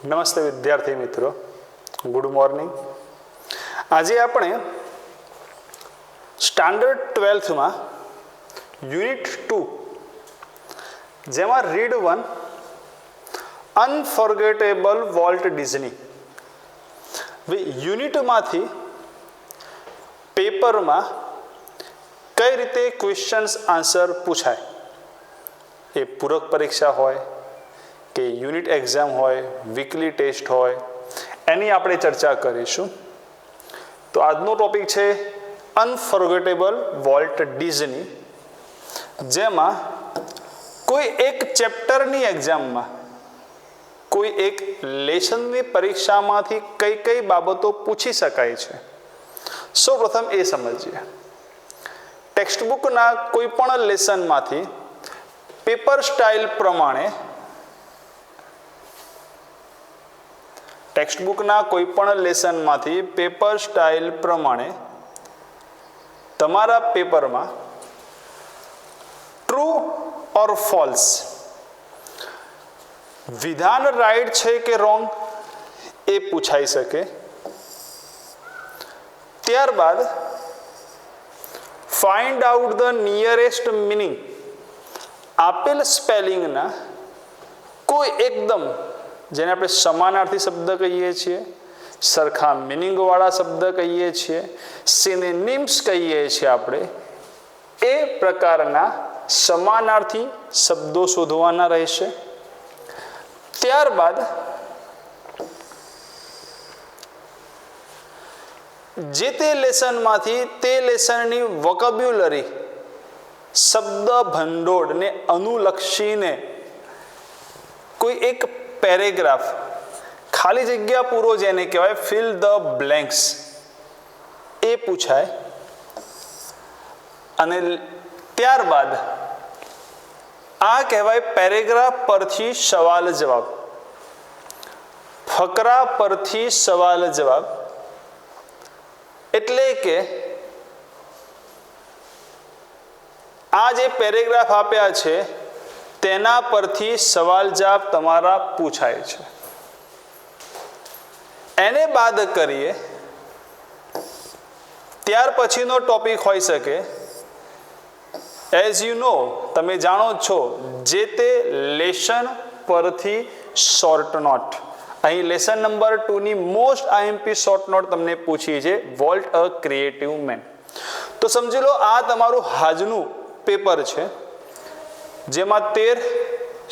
નમસ્તે વિદ્યાર્થી મિત્રો, ગુડ મોર્નિંગ. આજે આપણે સ્ટાન્ડર્ડ 12થમાં યુનિટ 2 જેમાં રીડ 1 અનફોર્ગેટેબલ વોલ્ટ ડિઝની યુનિટમાંથી પેપરમાં કઈ રીતે ક્વેશ્ચન્સ આન્સર પૂછાય, એ પૂરક પરીક્ષા હોય કે યુનિટ એક્ઝામ હોય, વીકલી ટેસ્ટ હોય, એની આપણે ચર્ચા કરીશું. તો આજનો ટોપિક છે અનફોર્ગેટેબલ વોલ્ટ ડિઝની, જેમાં કોઈ એક ચેપ્ટરની એક્ઝામમાં, કોઈ એક લેસનની પરીક્ષામાંથી કઈ કઈ બાબતો પૂછી શકાય છે. સૌપ્રથમ એ સમજીએ. ટેક્સ્ટબુકના કોઈ પણ લેસનમાંથી પેપર સ્ટાઇલ પ્રમાણે તમારા પેપરમાં ટ્રુ ઓર ફોલ્સ, વિધાન રાઈટ છે કે રોંગ એ પૂછાઈ શકે. ત્યારબાદ find out the nearest meaning, આપેલ સ્પેલિંગના કોઈ એકદમ, જેને આપણે સમાનાર્થી શબ્દ કહીએ છીએ, સરખા મિનિંગવાળા શબ્દ કહીએ છીએ, સિનોનિમ્સ કહીએ છીએ આપણે, એ પ્રકારના સમાનાર્થી શબ્દો શોધવાના રહેશે. ત્યારબાદ જે તે લેસનમાંથી તે લેસનની વોકેબ્યુલરી, શબ્દ ભંડોળને અનુલક્ષીને કોઈ એક પેરેગ્રાફ, ખાલી જગ્યા પૂરો જેને કહેવાય ફિલ ધ બ્લેન્ક્સ, એ પૂછાય. અને ત્યારબાદ આ કહેવાય પેરેગ્રાફ પરથી સવાલ જવાબ, ફકરા પરથી સવાલ જવાબ. એટલે કે આ જે પેરેગ્રાફ આપ્યા છે તેના પરથી સવાલ જવાબ તમારા પૂછાય છે. એને બાદ કરીએ ત્યાર પછીનો ટોપિક હોઈ શકે, એઝ યુ નો, તમે જાણો છો, જે તે લેસન પરથી શોર્ટ નોટ. અહીં લેસન નંબર 2ની મોસ્ટ આઈએમપી શોર્ટ નોટ તમને પૂછી છે, વોલ્ટ અ ક્રિએટિવ મેન. તો સમજી લો આ તમારું આજનું પેપર છે, જેમાં 13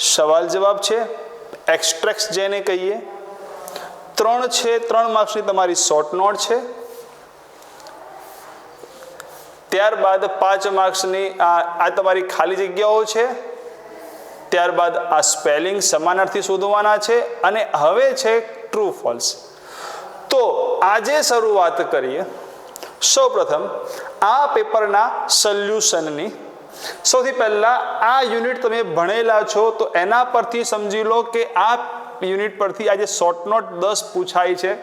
સવાલ જવાબ છે, એક્સ્ટ્રેક્ટ જેને કહીએ, 3 છે, 3 માર્ક્સની તમારી શોર્ટ નોટ છે. ત્યારબાદ 5 માર્ક્સની આ તમારી ખાલી જગ્યાઓ છે. ત્યારબાદ આ સ્પેલિંગ, સમાનાર્થી શોધવાના છે. અને હવે છે ટ્રુ ફોલ્સ. તો આજે શરૂઆત કરીએ સૌપ્રથમ આ પેપરના સોલ્યુશનની. સૌથી પહેલા આ યુનિટ તમે ભણેલા છો તો એના પરથી સમજી લો કે આ યુનિટ પરથી આજે શોર્ટ નોટ 10 પૂછાય છે.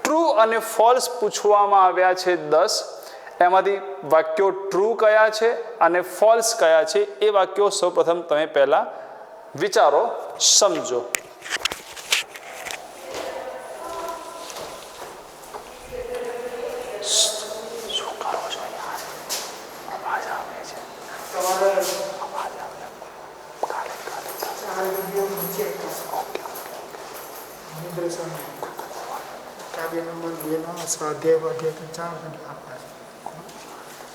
ટ્રુ અને ફોલ્સ પૂછવામાં આવ્યા છે 10. એમાંથી વાક્યો ટ્રુ કયા છે અને ફોલ્સ કયા છે એ વાક્યો સૌપ્રથમ તમે પહેલા વિચારો, સમજો. શું કરો છો યાર? અવાજ આવે છે. કાવ્ય નંબર 2 સ્વાધ્યાય વાગ્યા તો 4 આપણા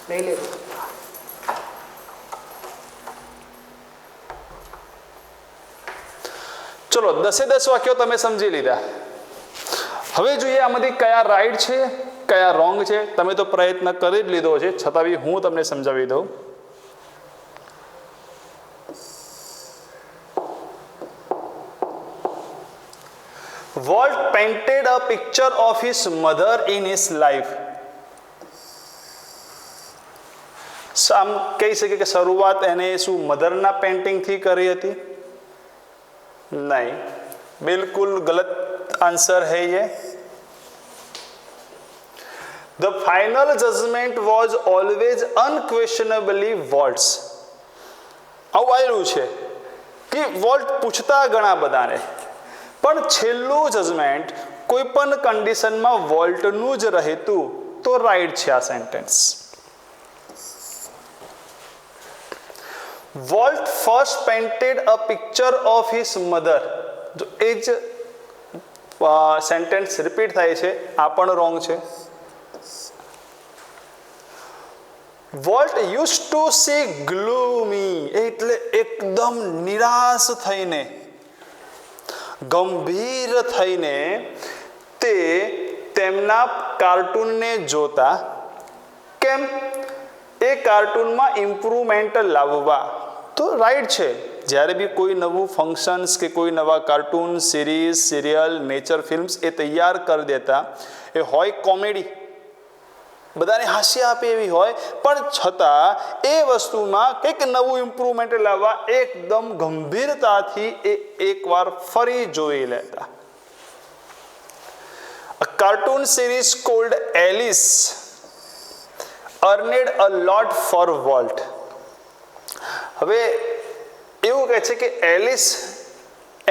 લઈ લે. ચલો 10 વાક્યો તમે સમજી લીધા. હવે જોઈએ આમાંથી કયા રાઈટ છે, કયા રોંગ છે. તમે તો પ્રયત્ન કરી જ લીધો છે, છતાં બી હું તમને સમજાવી દઉં. Walt painted a picture of his mother in his life. આમ કહી શકે કે શરૂઆત એને શું મધરના પેઇન્ટિંગથી કરી હતી? નહીં, બિલકુલ ગલત આન્સર है ये. The final judgment was always unquestionably Walt's. આવું આવેલું છે કે વોલ્ટ પૂછતા ઘણા બધાને, પણ છેલ્લું જજમેન્ટ કોઈ પણ કન્ડિશનમાં વોલ્ટનું જ રહેતું તો રાઈટ છે આ sentence. Volt first painted a picture of his mother. જો એ જ સેન્ટેન્સ રિપીટ થાય છે, આ પણ રોંગ છે. વોલ્ટ યુઝ ટુ સી ગ્લુમી, એટલે એકદમ નિરાશ થઈને, ગંભીર થઈને તે તેમના કાર્ટૂનને જોતા. કેમ? એ કાર્ટૂનમાં ઇમ્પ્રુવમેન્ટ લાવવા. તો રાઈટ છે. જ્યારે બી કોઈ નવું ફંક્શન્સ કે કોઈ નવા cartoon, series, serial, nature films એ તૈયાર કરી દેતા, એ હોય કોમેડી, બધાને હાસ્ય આપે એવી હોય, પણ છતાં એ વસ્તુમાં કંઈક નવું ઇમ્પ્રુવમેન્ટ લાવવા એકદમ ગંભીરતાથી એ એકવાર ફરી જોઈ લેતા. A cartoon series called Alice earned a lot for Walt. હવે એવું કહે છે કે એલિસ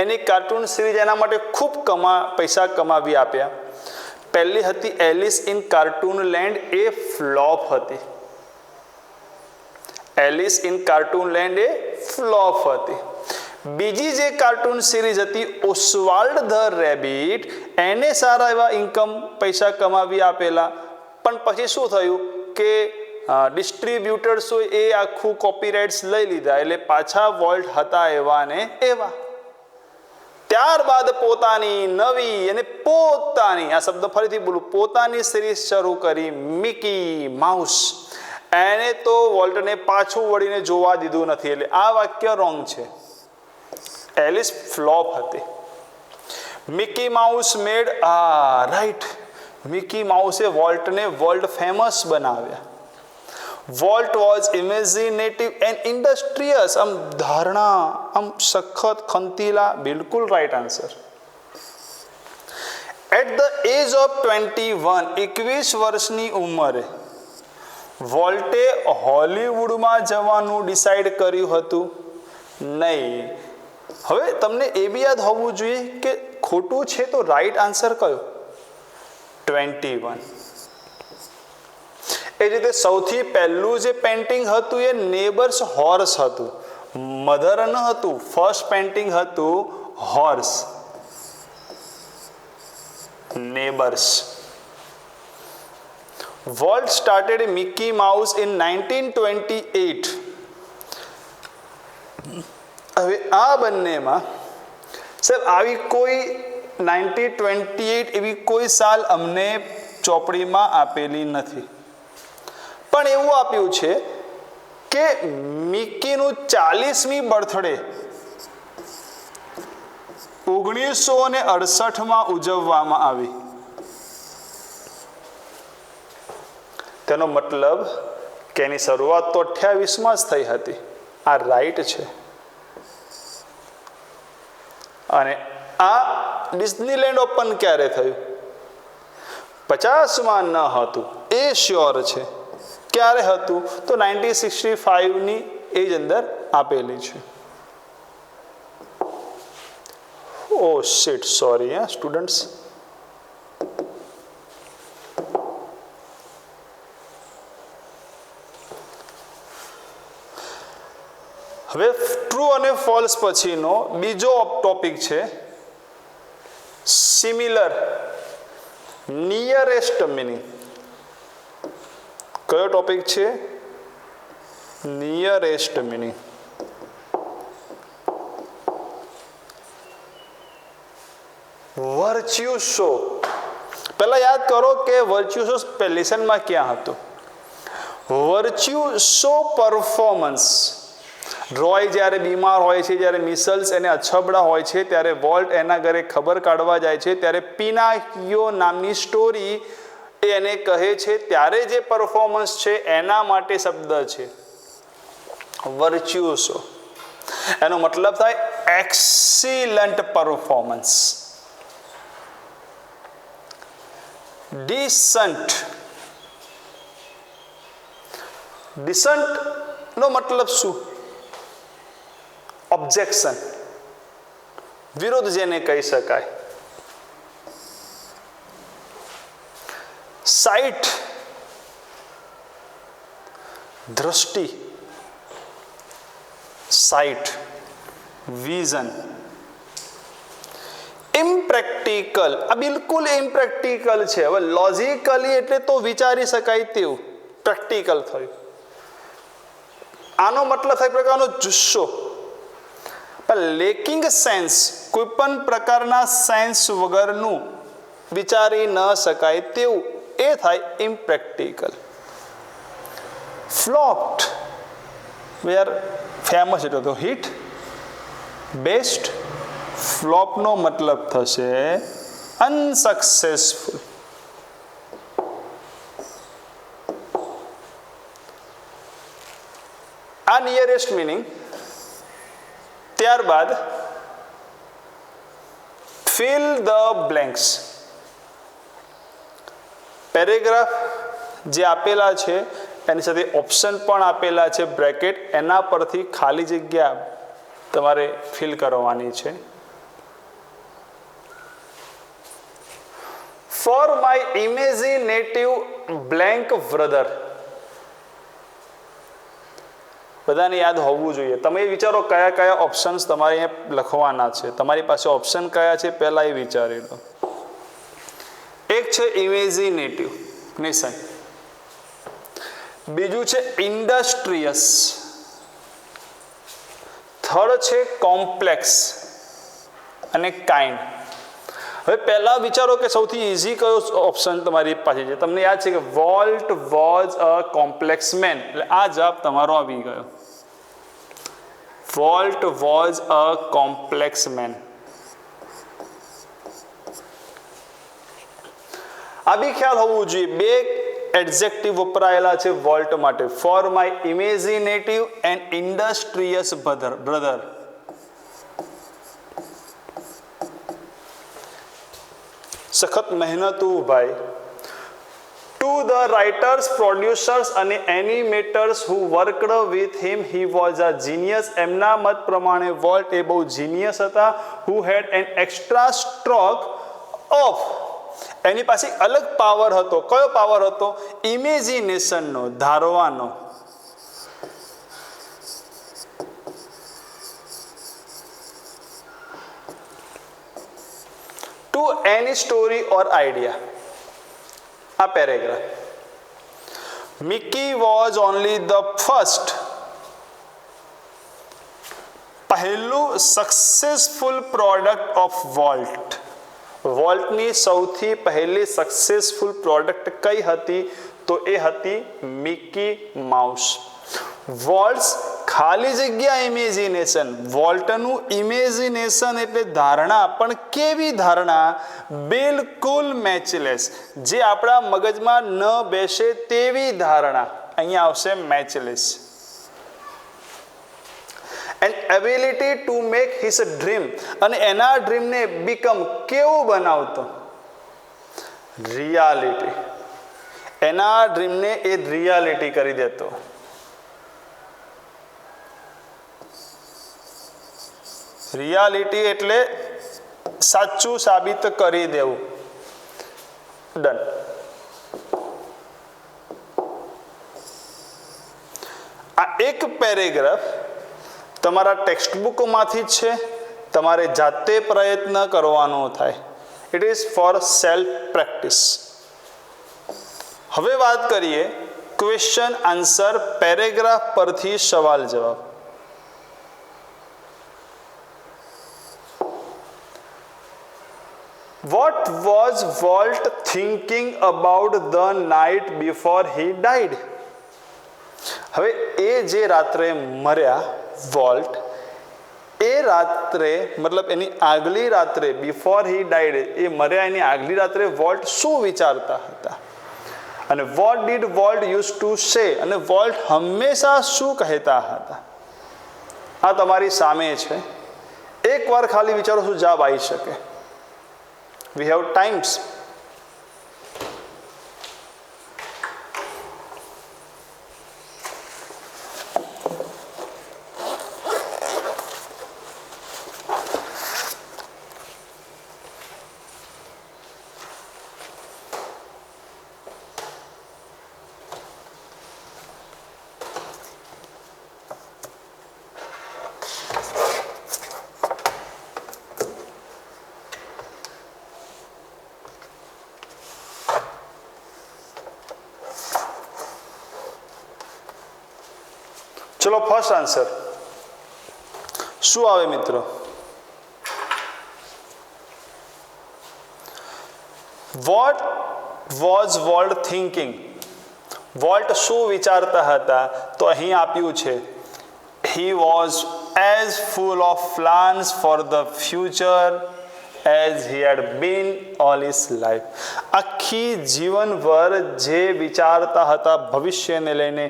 એની કાર્ટૂન સિરીઝ એના માટે ખૂબ પૈસા કમાવી આપ્યા. પહેલી હતી એલિસ ઇન કાર્ટૂન લેન્ડ, એ ફ્લોપ હતી. એલિસ ઇન કાર્ટૂન લેન્ડ એ ફ્લોપ હતી. બીજી જે કાર્ટૂન સિરીઝ હતી ઓસ્વાલ્ડ ધ રેબિટ, એને સારા એવા પૈસા કમાવી આપેલા. પણ પછી શું થયું કે ડિસ્ટ્રીબ્યુટર્સોએ એ આખું કોપીરાઇટ્સ લઈ લીધા, એટલે પાછા વોલ્ટ હતા એવા ને એવા. ત્યારબાદ પોતાની નવી અને પોતાની, આ શબ્દ ફરીથી બોલું, પોતાની સિરીઝ શરૂ કરી, મિકી માઉસ. એને તો વોલ્ટને પાછું વળીને જોવા દીધું નથી, એટલે આ વાક્ય રોંગ છે. એલિસ ફ્લોપ હતી. Mickey Mouse made, right, Mickey માઉસે વોલ્ટને વર્લ્ડ ફેમસ બનાવ્યા. Walt was imaginative and industrious, આમ ધારણા, આમ સખત, ખંતીલા, બિલકુલ right answer. At the age of 21, 21 વર્ષની ઉંમરે વોલ્ટે હોલિવૂડમાં જવાનું ડિસાઈડ કર્યું હતું? નહીં. હવે તમને એ બી યાદ હોવું જોઈએ કે ખોટું છે તો રાઈટ આન્સર કયો? 21. એ જ રીતે સૌથી પહેલું જે પેઇન્ટિંગ હતું એ નેબર્સ હોર્સ હતું, મધર ન હતું. ફર્સ્ટ પેઇન્ટિંગ હતું horse, neighbours. Volt started Mickey mouse in 1928. હવે આ બંનેમાં સર આવી કોઈ 1928 એવી કોઈ સાલ અમને ચોપડીમાં આપેલી નથી, પણ એવું આપ્યું છે કે મિકીનું 40મી બર્થડે 1968માં ઉજવવામાં આવી. તેનો મતલબ કે એની શરૂઆત તો 28માં જ થઈ હતી. આ રાઈટ છે. અને આ ડિઝનીલેન્ડ ઓપન ક્યારે થયું? 50માં ન હતું, એ શ્યોર છે. ક્યારે હતું? તો 1965ની એજ અંદર આપેલી છે. Oh shit, sorry students. હવે ટ્રુ અને ફોલ્સ પછીનો બીજો ટોપિક છે સિમિલર, નિયરેસ્ટ મિનિંગ. કયો ટોપિક છે? Nearest meaning. વર્ચ્યુસો. પહેલા યાદ કરો કે વર્ચ્યુસો લેસનમાં ક્યાં હતું? વર્ચ્યુસો પરફોર્મન્સ. રોય જ્યારે બીમાર હોય છે, જ્યારે મિસલ્સ એને અછબડા હોય છે, ત્યારે વોલ્ટ એના ઘરે ખબર કાઢવા જાય છે, ત્યારે પિનાકિયો નામની સ્ટોરી એને કહે છે, ત્યારે જે પરફોર્મન્સ છે એના માટે શબ્દ છે વર્ચ્યુસો. એનો મતલબ થાય એક્સિલન્ટ પરફોર્મન્સ. ડિસન્ટ. ડિસન્ટ નો મતલબ શું? ઓબ્જેક્શન. વિરોધ જેને કહી શકાય. સાઇટ દ્રષ્ટિ, સાઇટ વિઝન. ઇમ્પ્રેક્ટિકલ, આ બિલકુલ ઇમ્પ્રેક્ટિકલ છે. હવે લોજિકલી એટલે તો વિચારી શકાય તેવું, પ્રેક્ટિકલ થયું. આનો મતલબ થાય પ્રકારનો જુસ્સો. પણ લેકિંગ સેન્સ, કોઈ પણ પ્રકારના સેન્સ વગરનું, વિચારી ન શકાય તેવું, એ થાય ઇમ્પ્રેક્ટિકલ. ફ્લોપ્ડ, વેર ફેમસ એટલે તો હિટ, બેસ્ટ. ફ્લોપનો મતલબ થશે અનસક્સેસફુલ. આ નિયરેસ્ટ મિનિંગ. ત્યારબાદ ફિલ ધ બ્લેન્ક્સ. પેરેગ્રાફ જે આપેલા છે એની સાથે ઓપ્શન પણ આપેલા છે, બ્રેકેટ. એના પરથી ખાલી જગ્યા તમારે ફિલ કરવાની છે. Four my imaginative blank brother. બધાને યાદ હોવું જોઈએ. તમે વિચારો કયા કયા ઓપ્શન્સ તમારે અહીંયા લખવાના છે. તમારી પાસે ઓપ્શન કયા છે પહેલા એ વિચારી લો. એક છે ઇમેજિનેટિવ નેશન, બીજું છે ઇન્ડસ્ટ્રીયસ, થર્ડ છે કોમ્પ્લેક્સ અને કાઇન્ડ. હવે પહેલા વિચારો કે સૌથી ઇઝી કયો ઓપ્શન તમારી પાસે છે. તમને યાદ છે કે Walt was a complex man, એટલે આ જવાબ તમારો આવી ગયો. Walt was a complex man. આ બી ખ્યાલ હોવું જોઈએ. બે એડજેક્ટિવ વપરાયેલા છે વોલ્ટ માટે. For my imaginative and industrious brother. સખત મહેનતુ ભાઈ. ટુ ધ રાઇટર્સ, પ્રોડ્યુસર્સ અને animators who worked with him he was a genius. એમના મત પ્રમાણે વોલ્ટ એ બહુ જીનિયસ હતા. Who had an extra stroke of, એની પાસે અલગ પાવર હતો. કયો પાવર હતો? ઇમેજિનેશનનો, ધારવાનો. To any story or idea. આ paragraph. Mickey was only the first, પહેલું સક્સેસફુલ પ્રોડક્ટ ઓફ વોલ્ટ. વોલ્ટની સૌથી પહેલી સક્સેસફુલ પ્રોડક્ટ કઈ હતી? તો એ હતી મિકી માઉસ. વોલ્ટ્સ ખાલી જગ્યા ઇમેજિનેશન. વોલ્ટનું ઇમેજિનેશન એટલે ધારણા, પણ કેવી ધારણા? બિલકુલ મેચલેસ, જે આપણા મગજમાં ન બેસે તેવી ધારણા. અહીંયા આવશે matchless. And ability to make his dream, અને એના ડ્રીમને બીકમ કેવું બનાવતો? રિયાલિટી. એના ડ્રીમને એ રિયાલિટી કરી દેતો. રિયાલિટી એટલે સાચું સાબિત કરી દેવું. ડન. આ એક પેરેગ્રાફ તમારા ટેક્સ્ટ બુકમાંથી જ છે. તમારે જાતે પ્રયત્ન કરવાનો થાય. It is four self practice. હવે વાત કરીએ ક્વેશ્ચન આન્સર, પેરેગ્રાફ પરથી સવાલ જવાબ. What was Walt thinking about the night before he died? હવે એ જે રાત્રે મર્યા વોલ્ટ, એ રાત્રે મતલબ એની આગલી રાત્રે, બિફોર હી ડાઈડ, એ મર્યા એની આગલી રાત્રે વોલ્ટ શું વિચારતા હતા? અને what did volt use to સે, અને વોલ્ટ હંમેશા શું કહેતા હતા? આ તમારી સામે છે. એકવાર ખાલી વિચારો, શું જવાબ આવી શકે? We have times. ચલો ફર્સ્ટ આન્સર શું આવે મિત્રો? What was volt thinking? Volt શું વિચારતા હતા? તો અહીં આપ્યું છે he was as full of plans for the future as he had been all his life. આખી જીવનભર જે વિચારતા હતા ભવિષ્યને લઈને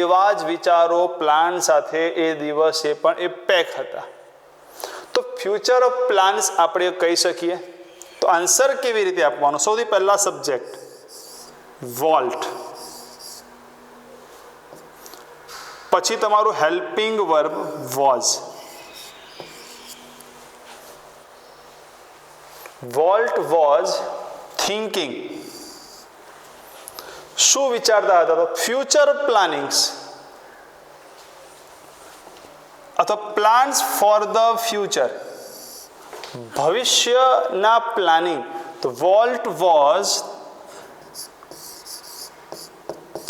એવા જ વિચારો પ્લાન સાથે એ દિવસે પણ એ પેક હતા. તો ફ્યુચર ઓફ પ્લાન્સ આપણે કહી શકીએ. તો આન્સર કેવી રીતે આપવાનો? સૌથી પહેલા સબ્જેક્ટ વોલ્ટ, પછી તમારું helping verb was. Volt was thinking. શું વિચારતા હતા? તો ફ્યુચર પ્લાનિંગ્સ અથવા પ્લાન્સ ફોર ધ ફ્યુચર, ભવિષ્યના પ્લાનિંગ. તો volt was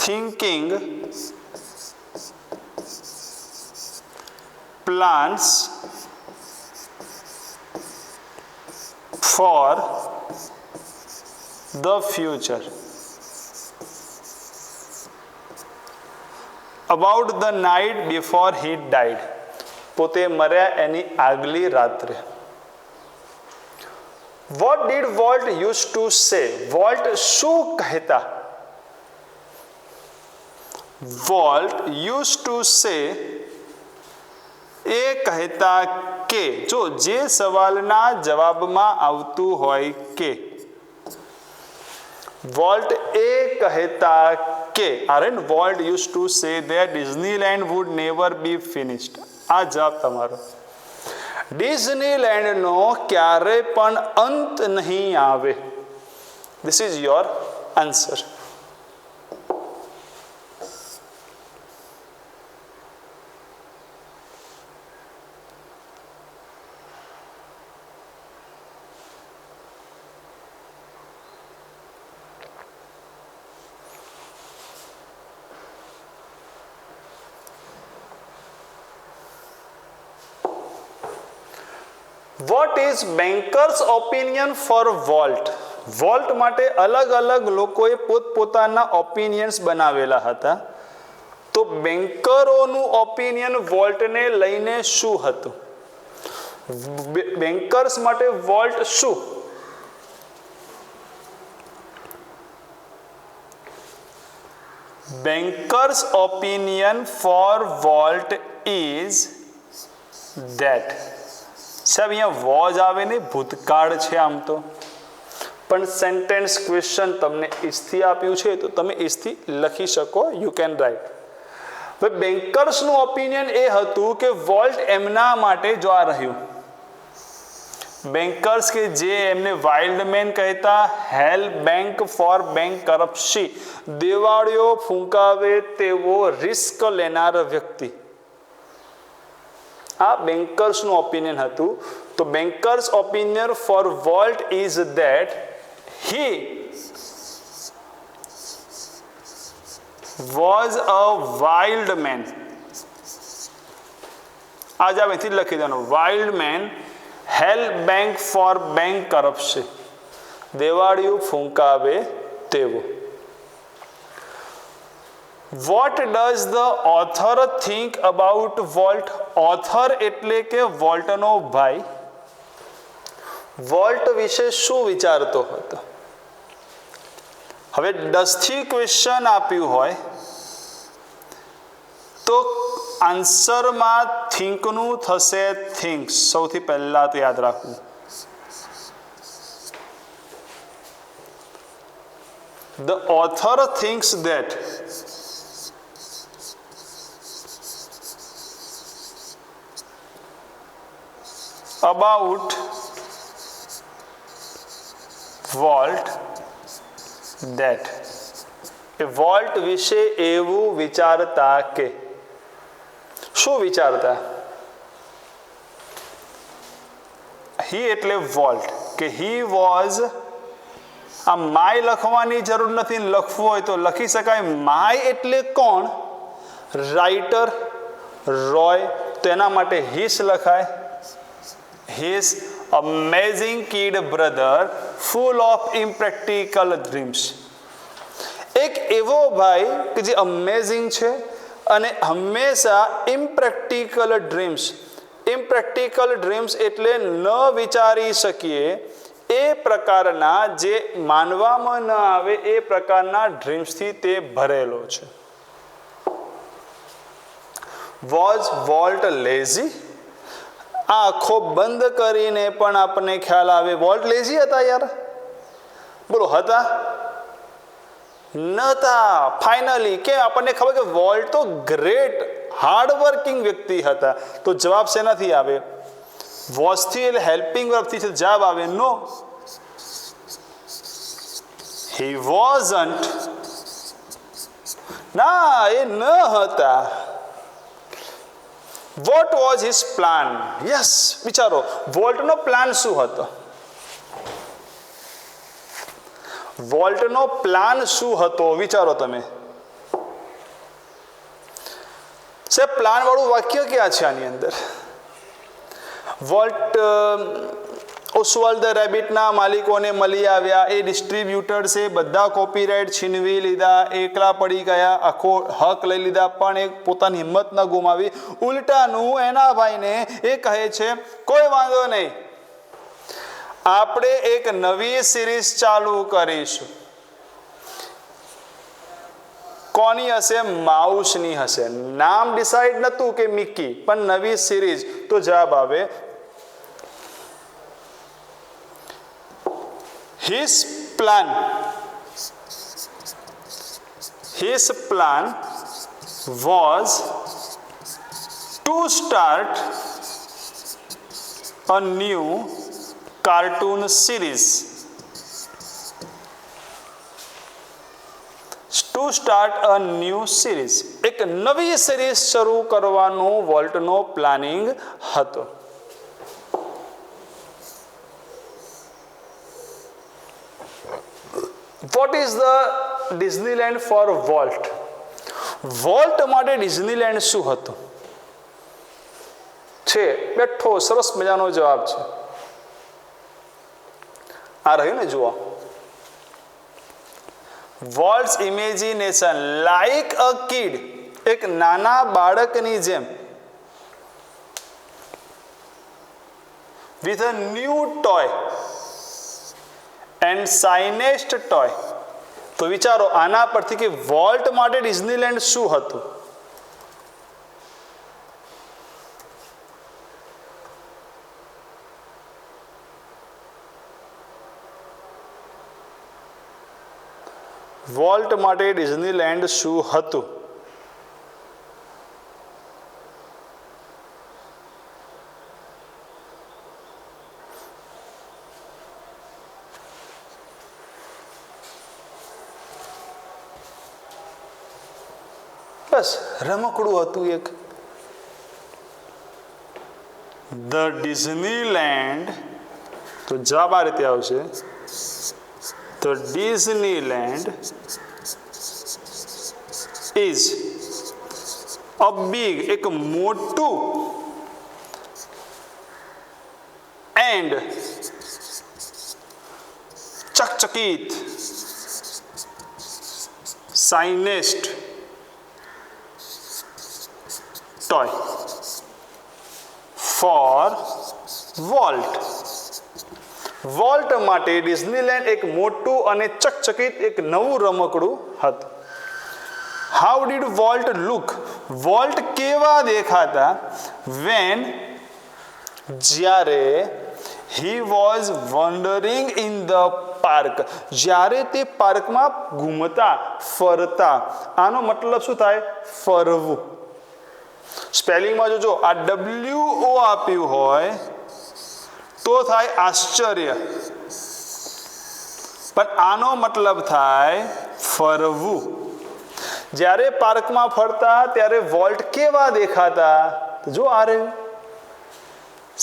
thinking plans for the future about the night before he died. પોતે મર્યા એની આગલી રાત્રે. What did Walt used to say? Walt શું કહેતા? Walt used to say, એ કહેતા કે, જો જે સવાલના જવાબમાં આવતું હોય કે, વોલ્ટ એ કહેતા કે, આરન Walt use to say that Disneyland would never be finished. આ જવાબ તમારો. ડિઝનીલેન્ડનો ક્યારે પણ અંત નહીં આવે. This is your answer. What is bankers opinion for Walt? Walt માટે અલગ અલગ લોકોએ પોતપોતાના ઓપિનિયન્સ બનાવેલા હતા. તો બેન્કરોનું ઓપિનિયન વોલ્ટને લઈને શું હતું? બેન્કર્સ માટે વોલ્ટ શું? Bankers opinion for Walt is that. સાહેબ અહીંયા વોઝ આવે ને, ભૂતકાળ છે આમ તો, પણ સેન્ટેન્સ ક્વેશ્ચન તમને ઇસથી આપ્યું છે તો તમે ઇસથી લખી શકો. You can write. હવે બેન્કર્સનું ઓપિનિયન એ હતું કે વોલ્ટ એમના માટે જો આ રહ્યું બેન્કર્સ કે જે એમને વાઇલ્ડ મેન કહેતા, હેલ્પ બેંક ફોર બેન્કરપ્સી, દેવાળીઓ ફૂંકાવે તેવો રિસ્ક લેનાર વ્યક્તિ. આ બેન્કર્સનું ઓપિનિયન હતું. તો bankers opinion for Walt is that he was a wild man. આજ આ અહીંથી લખી દેવાનું, wild man help bank for bankruptcy, દેવાળીઓ ફૂંકાવે તેવો. What does the author think about Walt? Author એટલે કે વોલ્ટનો ભાઈ વોલ્ટ વિશે શું વિચારતો હતો? હવે ડઝથી ક્વેશ્ચન આપ્યું હોય તો આન્સરમાં થિંકનું થશે થિંક્સ. સૌથી પહેલા તો યાદ રાખવું. The author thinks that about Walt that એ વોલ્ટ વિશે એવું વિચારતા કે. શું વિચારતા? હી એટલે વોલ્ટ, કે હી વોઝ. આ માય લખવાની જરૂર નથી, લખવું હોય તો લખી શકાય. માય એટલે કોણ? રાઇટર, રોય, તો એના માટે હિસ લખાય. His amazing kid brother full of impractical dreams. એક એવો ભાઈ કે જે અમેઝિંગ છે અને હંમેશા ઇમ્પ્રેક્ટિકલ ડ્રીમ્સ. ઇમ્પ્રેક્ટિકલ ડ્રીમ્સ એટલે ન વિચારી શકીએ એ પ્રકારના, જે માનવામાં ન આવે એ પ્રકારના ડ્રીમ્સથી તે ભરેલો છે. Was volt lazy? આ આંખો બંધ કરીને પણ આપણને ખ્યાલ આવે વોલ્ટ લેઝી હતા યાર. બોલો, હતા? નતા. ફાઇનલી કે આપણને ખબર કે વોલ્ટ તો ગ્રેટ હાર્ડવર્કિંગ વ્યક્તિ હતા. તો જવાબ શેનાથી આવે? વોઝથી એટલે હેલ્પિંગ વર્બથી છે. જવાબ આવે નો. હી વોઝન્ટ. ના, એ ન હતા. What was his plan? Yes, વિચારો વોલ્ટનો પ્લાન શું હતો? વોલ્ટનો પ્લાન શું હતો વિચારો તમે. સાહેબ, પ્લાન વાળું વાક્ય ક્યાં છે આની અંદર? વોલ્ટ ઓસ્વાલ્ડ ધ રેબિટના માલિકોને મળી આવ્યા. એ ડિસ્ટ્રીબ્યુટર્સે બધા કોપીરાઇટ છીનવી લીધા. એકલા પડી ગયા, આખો હક લઈ લીધા, પણ એ પોતાની હિંમત ન ગુમાવી. ઉલટાનું એના ભાઈને એ કહે છે કોઈ વાંધો નહીં, આપણે એક નવી સિરીઝ ચાલુ કરીશું. કોની હશે? માઉસની હશે. નામ ડિસાઇડ નહોતું કે મિકી, પણ નવી સિરીઝ. તો જવાબ આવે His plan was to start a new cartoon series. To start a new series. એક નવી સિરીઝ શરૂ કરવાનો વોલ્ટનો પ્લાનિંગ હતો. What is the Disneyland for Walt? વોલ્ટ માટે ડિઝનીલેન્ડ શું હતું? છે બેઠો સરસ મજાનો જવાબ છે. આ રહ્યું ને, જુઓ. વોલ્ટ્સ ઇમેજિનેશન લાઈક અ કિડ, એક નાના બાળકની જેમ, with a new toy and shiniest toy. તો વિચારો આના પરથી કે વોલ્ટ માટે ડિઝનીલેન્ડ શું હતું? વોલ્ટ માટે ડિઝનીલેન્ડ શું હતું? બસ રમકડું હતું એક. The Disneyland. તો જવાબ આ રીતે આવશે. The Disneyland is a big, એક મોટું એન્ડ ચકચકિત શાઇનેસ્ટ toy for Walt. વોલ્ટ માટે ડિઝનીલેન્ડ એક મોટું અને ચકચકિત એક નવું રમકડું હતું. How did Walt look? Walt કેવા દેખાતા? વેન, જ્યારે, he was wondering in the park, જ્યારે તે પાર્કમાં ઘૂમતા ફરતા. આનો મતલબ શું થાય? ફરવું. સ્પેલિંગમાં જોજો, આ WO આપ્યું હોય તો થાય આશ્ચર્ય, પણ આનો મતલબ થાય ફરવું. જ્યારે પાર્કમાં ફરતા ત્યારે વોલ્ટ કેવા દેખાતા? જો આ રહ્યું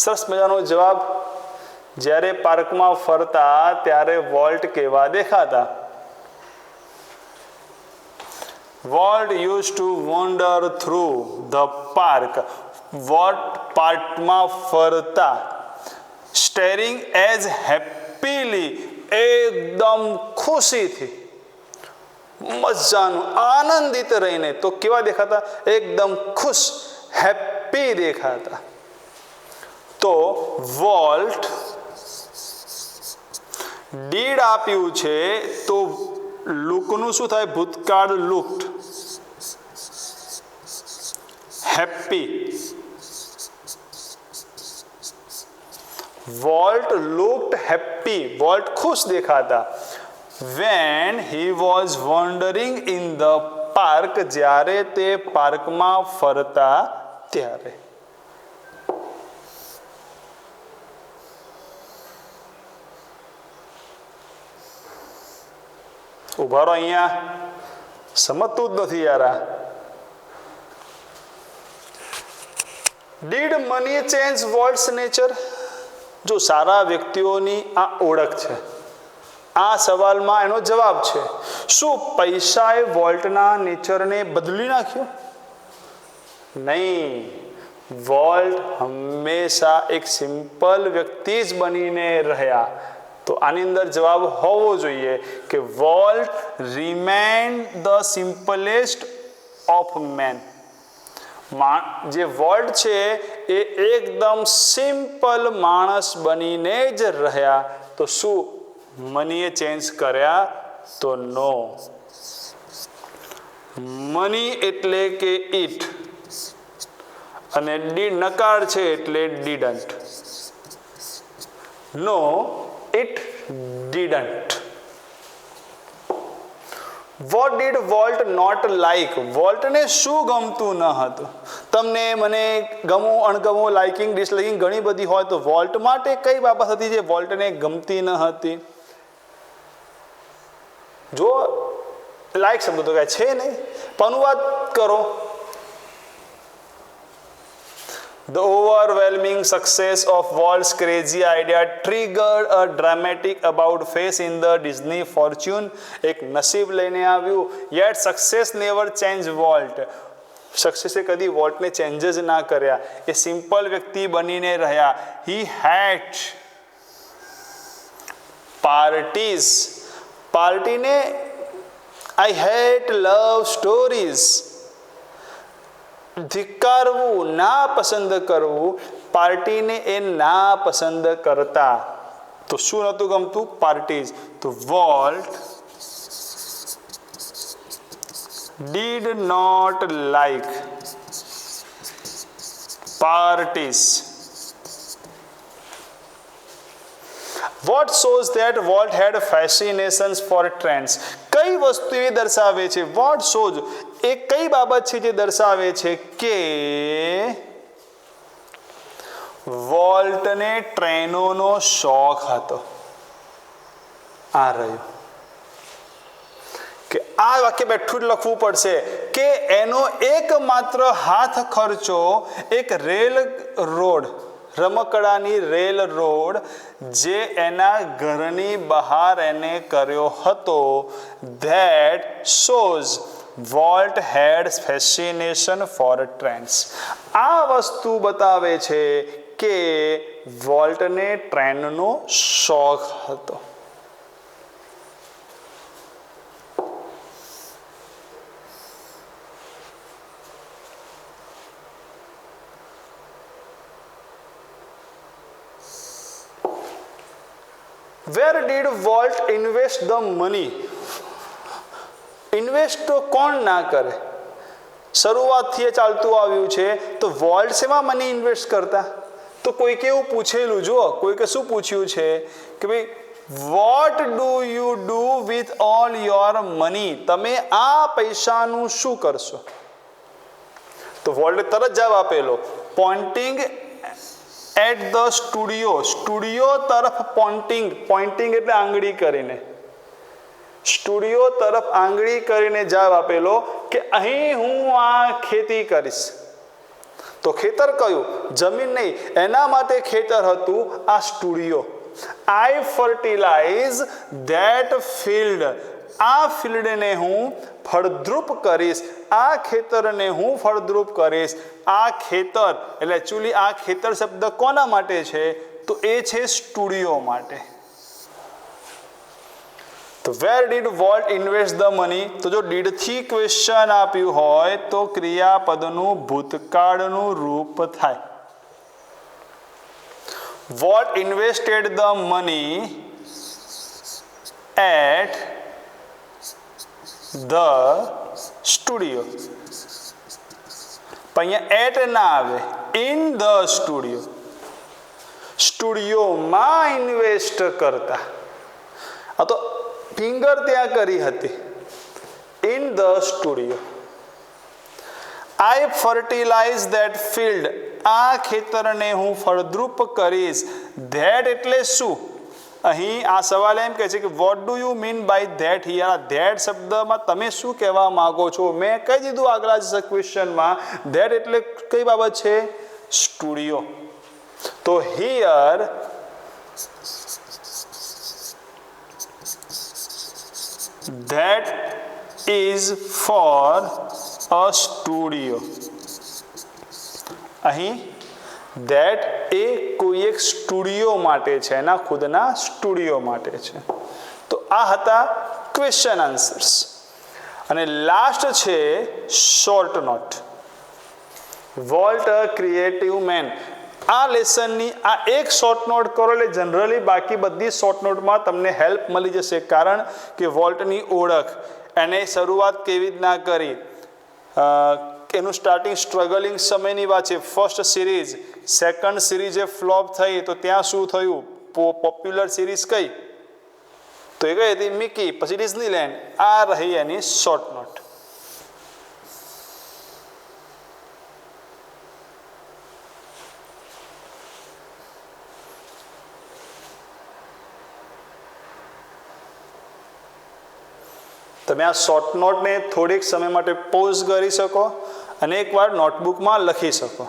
સરસ મજાનો જવાબ. જ્યારે પાર્કમાં ફરતા ત્યારે વોલ્ટ કેવા દેખાતા? Volt use two wander through the park. Volt પાર્કમાં ફરતા. સ્ટેરિંગ એઝ હેપીલી, એકદમ ખુશીથી, મજાનું આનંદિત રહીને. તો કેવા દેખાતા? એકદમ ખુશ, હેપી દેખાતા. તો વોલ્ટ ડીડ આપ્યું છે તો લુકનું શું થાય? ભૂતકાળ looked, happy. Walt looked happy, Walt ખુશ દેખાતા. When he was wondering in the park, જ્યારે તે પાર્કમાં ફરતા ત્યારે. ઉભા રહો, અહીંયા સમજતું જ નથી યાર. Did money change Walt's nature? જો સારા વ્યક્તિઓની આ ઓળખ છે, આ સવાલમાં એનો જવાબ છે. શું પૈસાએ વોલ્ટના નેચરને બદલી નાખ્યો? નહીં. વોલ્ટ હંમેશા એક સિમ્પલ વ્યક્તિ જ બનીને રહ્યા. તો આની અંદર જવાબ હોવો જોઈએ કે Walt remain the simplest of man. જે વોલ્ટ છે એ એકદમ સિમ્પલ માણસ બનીને જ રહ્યા. તો શું મનીએ ચેન્જ કર્યા? તો નો. મની એટલે કે ઇટ, અને નકાર છે એટલે didn't. No, it didn't. What did Walt not like? વોલ્ટને શું ગમતું ન હતું? તમને મને ગમો અણગમો, લાઇકિંગ ડિસલાઇકિંગ ઘણી બધી હોય, તો વોલ્ટ માટે કઈ બાબત હતી જે વોલ્ટને ગમતી ન હતી? જો લાઈક શબ્દ તો કાંઈ છે નહીં, પણ અનુવાદ કરો. The overwhelming success of Walt's crazy idea triggered a dramatic about face in the Disney fortune. એક નસીબ લઈને આવ્યું. Yet success never changed Walt. સક્સેસે કદી વોલ્ટને ચેન્જ જ ના કર્યા. એ સિમ્પલ વ્યક્તિ બનીને રહ્યા. He had parties. પાર્ટીને I hate love stories. ધિક્કારવું, ના પસંદ કરવું. પાર્ટીને એ ના પસંદ કરતા. તો શું નહોતું ગમતું? પાર્ટીઝ. તો volt did not like parties. What shows that Walt had fascinations for trends? કઈ વસ્તુ એ દર્શાવે છે? What shows, એ કઈ બાબત છે જે દર્શાવે છે કે વોલ્ટને ટ્રેનોનો શોખ હતો? આ રહ્યું કે આ વાક્ય બેઠું જ લખવું પડશે કે એનો એકમાત્ર હાથ ખર્ચો એક રેલ રોડ, રમકડાની રેલ રોડ જે એના ઘરની બહાર એને કર્યો હતો. That shows Walt had fascination for trains. આ વસ્તુ બતાવે છે કે વોલ્ટને ટ્રેનનો શોખ હતો. Where did Walt invest the money? Invest તો કોણ ના કરે? શરૂઆતથી ચાલતું આવ્યું છે. તો વોલ્ટ શેમાં મની ઇન્વેસ્ટ કરતા? તો કોઈકે એવું પૂછેલું, જુઓ કોઈકે શું પૂછ્યું છે કે ભાઈ vote do you do with all your money? તમે આ પૈસાનું શું કરશો? તો વોલ્ટે તરત જવાબ આપેલો, pointing at the studio. Studio તરફ પોઇન્ટિંગ, પોઇન્ટિંગ એટલે આંગળી કરીને, સ્ટુડિયો તરફ આંગળી કરીને જવાબ આપેલો કે અહીં હું આ ખેતી કરીશ. તો ખેતર કયું? જમીન નહીં, એના માટે ખેતર હતું આ studio. I fertilize that field. આ ફિલ્ડને હું ફળદ્રુપ કરીશ, આ ખેતરને હું ફળદ્રુપ કરીશ. આ ખેતર એટલે એકચ્યુઅલી આ ખેતર શબ્દ કોના માટે છે? તો એ છે સ્ટુડિયો માટે. તો where did volt invest the money? તો જો ડીડથી ક્વેશ્ચન આપ્યું હોય તો ક્રિયાપદનું ભૂતકાળનું રૂપ થાય. Walt invested the money at the studio. પણ અહીંયા એટ ના આવે, ઇન ધ સ્ટુડિયો. સ્ટુડિયોમાં ઇન્વેસ્ટ કરતા. આ તો ફિંગર ત્યાં કરી હતી. In the studio. I fertilize that field. આ ખેતરને હું ફળદ્રુપ કરીશ. ધેટ એટલે શું? અહીં આ સવાલ એમ કહે છે કે what do you mean by that here? આ ધેટ શબ્દમાં તમે શું કહેવા માંગો છો? મેં કહી દીધું આગલા જ ક્વેશ્ચનમાં. ધેટ એટલે કઈ બાબત છે? સ્ટુડિયો. તો here that is for a studio. અહીં that એ કોઈ એક સ્ટુડિયો માટે છે, એના ખુદના સ્ટુડિયો માટે છે. તો આ હતા ક્વેશ્ચન આન્સર્સ. અને લાસ્ટ છે શોર્ટ નોટ. વોલ્ટ અ ક્રિએટિવ મેન. આ લેસનની આ એક શોર્ટ નોટ કરો એટલે જનરલી બાકી બધી શોર્ટ નોટમાં તમને હેલ્પ મળી જશે. કારણ કે વોલ્ટની ઓળખ, એને શરૂઆત કેવી રીતના કરી, એનું સ્ટાર્ટિંગ સ્ટ્રગલિંગ સમયની વાત છે. ફર્સ્ટ સિરીઝ, સેકન્ડ સિરીઝ એ ફ્લોપ થઈ તો ત્યાં શું થયું, પોપ્યુલર સિરીઝ કઈ, તો એ કઈ હતી? મિકી. પછી ડિઝનીલેન્ડ. આ રહી એની શોર્ટ નોટ. તમે આ શોર્ટ નોટને થોડીક સમય માટે પોઝ કરી શકો અને એકવાર નોટબુકમાં લખી શકો.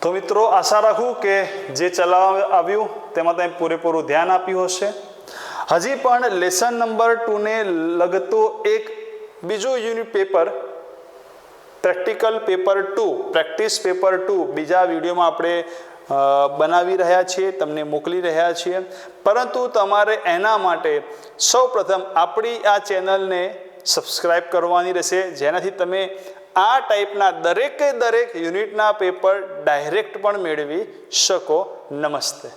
તો મિત્રો, આશા રાખું કે જે ચલાવવા આવ્યું તેમાં તમે પૂરેપૂરું ધ્યાન આપ્યું હશે. હજી પણ લેસન નંબર 2 ને લગતો એક બીજું unit paper, practical paper 2, practice paper 2 બીજા વિડીયોમાં આપણે બનાવી રહ્યા છીએ, તમને મોકલી રહ્યા છીએ. પરંતુ તમારે એના માટે સૌપ્રથમ આપણી આ ચેનલને સબસ્ક્રાઈબ કરવાની રહેશે, જેનાથી તમે આ ટાઈપના દરેક યુનિટના પેપર ડાયરેક્ટ પણ મેળવી શકો. નમસ્તે.